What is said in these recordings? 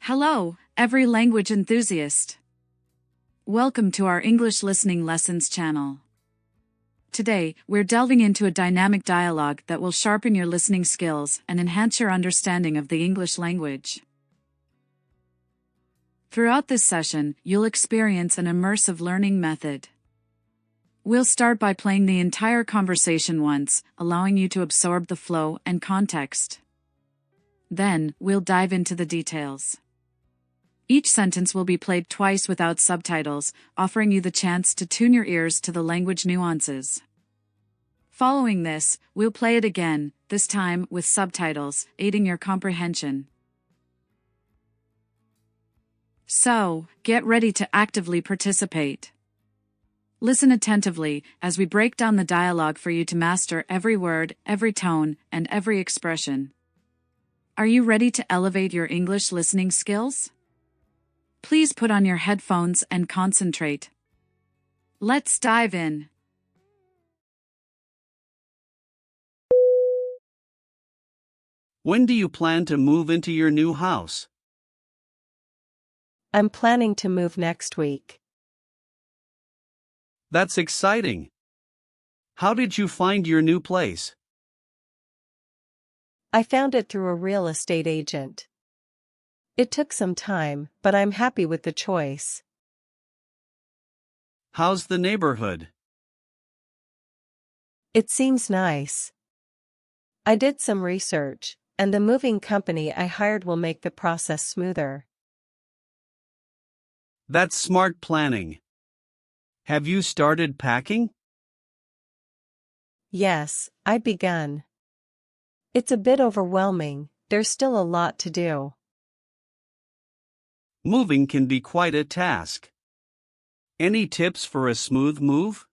Hello, every language enthusiast. Welcome to our English Listening Lessons channel. Today, we're delving into a dynamic dialogue that will sharpen your listening skills and enhance your understanding of the English language. Throughout this session, you'll experience an immersive learning method. We'll start by playing the entire conversation once, allowing you to absorb the flow and context. Then, we'll dive into the details. Each sentence will be played twice without subtitles, offering you the chance to tune your ears to the language nuances. Following this, we'll play it again, this time with subtitles, aiding your comprehension. So, get ready to actively participate. Listen attentively as we break down the dialogue for you to master every word, every tone, and every expression. Are you ready to elevate your English listening skills? Please put on your headphones and concentrate. Let's dive in. When do you plan to move into your new house? I'm planning to move next week. That's exciting. How did you find your new place? I found it through a real estate agent. It took some time, but I'm happy with the choice. How's the neighborhood? It seems nice. I did some research, and the moving company I hired will make the process smoother. That's smart planning. Have you started packing? Yes, I've begun. It's a bit overwhelming, there's still a lot to do. Moving can be quite a task. Any tips for a smooth move?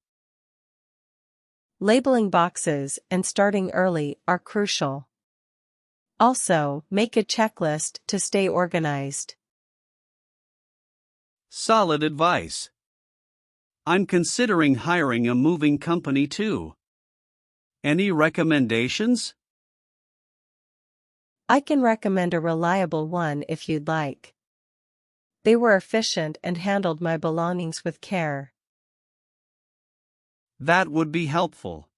Labeling boxes and starting early are crucial. Also, make a checklist to stay organized. Solid advice. I'm considering hiring a moving company too. Any recommendations? I can recommend a reliable one if you'd like. They were efficient and handled my belongings with care. That would be helpful.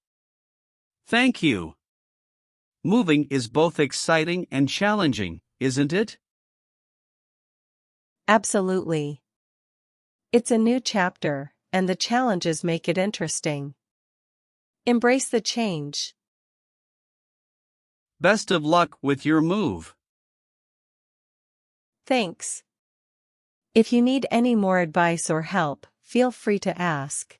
Thank you. Moving is both exciting and challenging, isn't it? Absolutely. It's a new chapter, and the challenges make it interesting. Embrace the change. Best of luck with your move. Thanks. If you need any more advice or help, feel free to ask.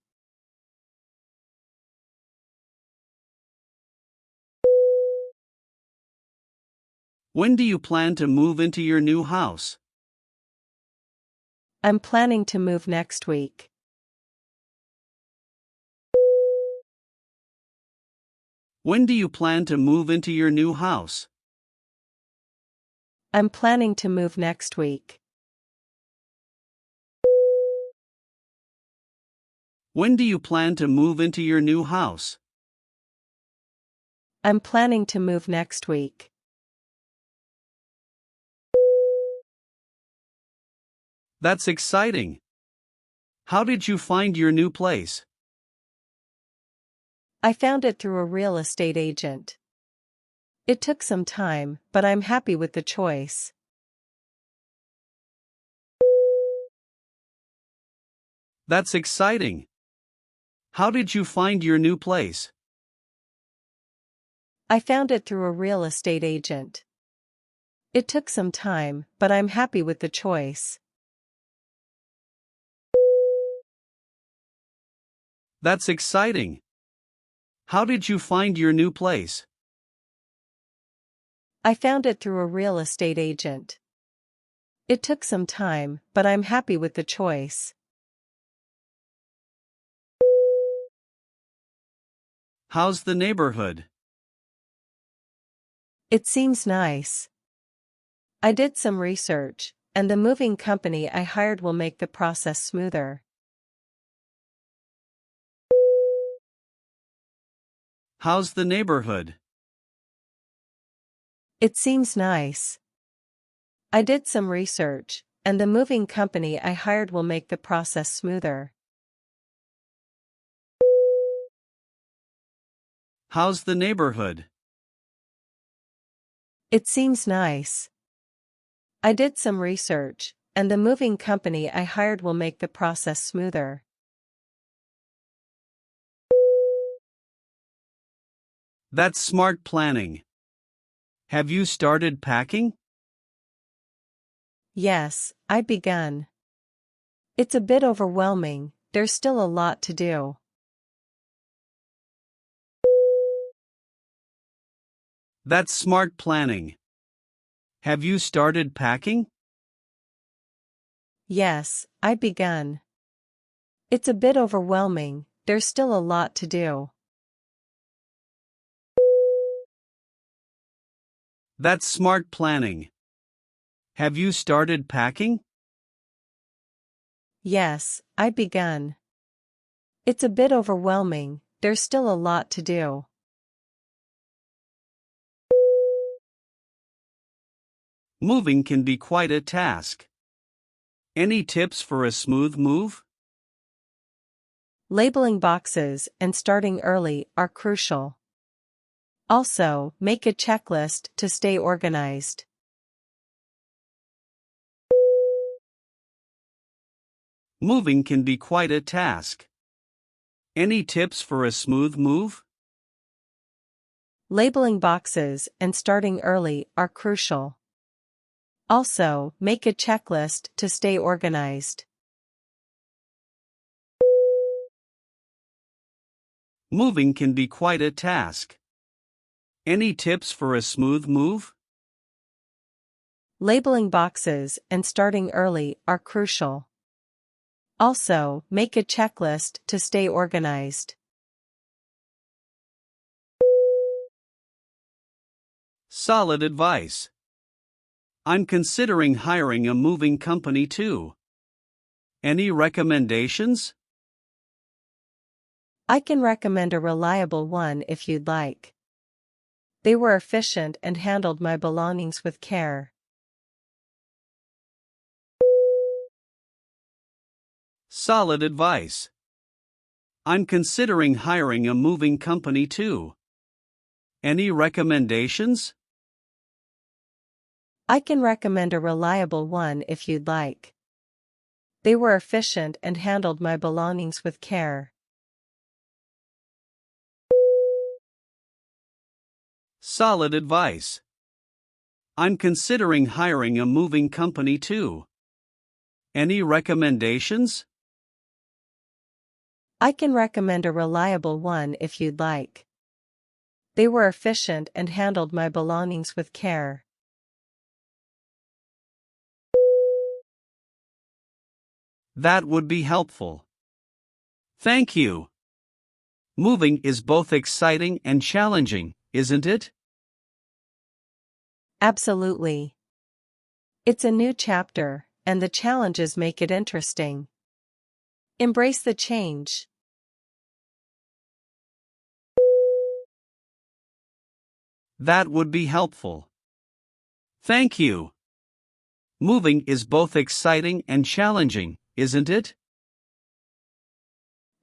When do you plan to move into your new house? I'm planning to move next week. When do you plan to move into your new house? I'm planning to move next week. When do you plan to move into your new house? I'm planning to move next week. That's exciting. How did you find your new place? I found it through a real estate agent. It took some time, but I'm happy with the choice. That's exciting. How did you find your new place? I found it through a real estate agent. It took some time, but I'm happy with the choice. That's exciting. How did you find your new place? I found it through a real estate agent. It took some time, but I'm happy with the choice. How's the neighborhood? It seems nice. I did some research, and the moving company I hired will make the process smoother. How's the neighborhood? It seems nice. I did some research, and the moving company I hired will make the process smoother. How's the neighborhood? It seems nice. I did some research, and the moving company I hired will make the process smoother. That's smart planning. Have you started packing? Yes, I've begun. It's a bit overwhelming, there's still a lot to do. That's smart planning. Have you started packing? Yes, I've begun. It's a bit overwhelming, there's still a lot to do. That's smart planning. Have you started packing? Yes, I've begun. It's a bit overwhelming, there's still a lot to do. Moving can be quite a task. Any tips for a smooth move? Labeling boxes and starting early are crucial. Also, make a checklist to stay organized. Moving can be quite a task. Any tips for a smooth move? Labeling boxes and starting early are crucial. Also, make a checklist to stay organized. Moving can be quite a task. Any tips for a smooth move? Labeling boxes and starting early are crucial. Also, make a checklist to stay organized. Solid advice. I'm considering hiring a moving company too. Any recommendations? I can recommend a reliable one if you'd like. They were efficient and handled my belongings with care. Solid advice. I'm considering hiring a moving company too. Any recommendations? I can recommend a reliable one if you'd like. They were efficient and handled my belongings with care. Solid advice. I'm considering hiring a moving company too. Any recommendations? I can recommend a reliable one if you'd like. They were efficient and handled my belongings with care. That would be helpful. Thank you. Moving is both exciting and challenging, isn't it? Absolutely. It's a new chapter, and the challenges make it interesting. Embrace the change. That would be helpful. Thank you. Moving is both exciting and challenging, isn't it?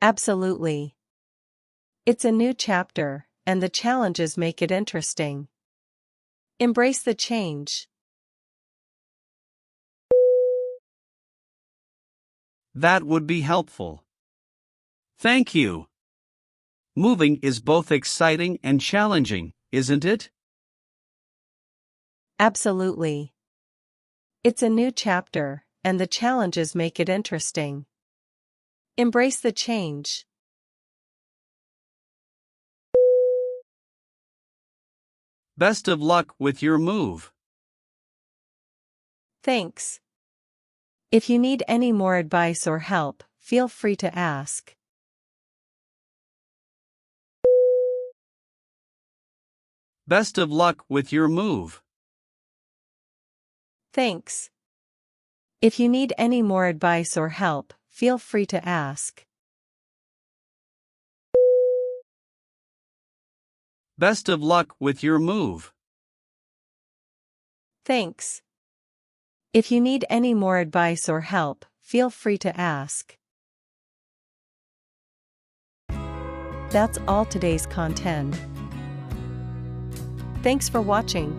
Absolutely. It's a new chapter, and the challenges make it interesting. Embrace the change. That would be helpful. Thank you. Moving is both exciting and challenging, isn't it? Absolutely. It's a new chapter, and the challenges make it interesting. Embrace the change. Best of luck with your move. Thanks. If you need any more advice or help, feel free to ask. Best of luck with your move. Thanks. If you need any more advice or help, feel free to ask. Best of luck with your move. Thanks. If you need any more advice or help, feel free to ask. That's all today's content. Thanks for watching.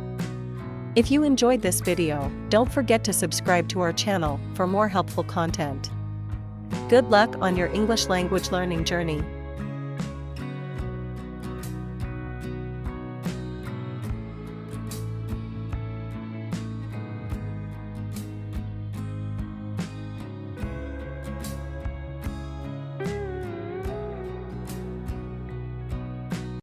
If you enjoyed this video, don't forget to subscribe to our channel for more helpful content. Good luck on your English language learning journey.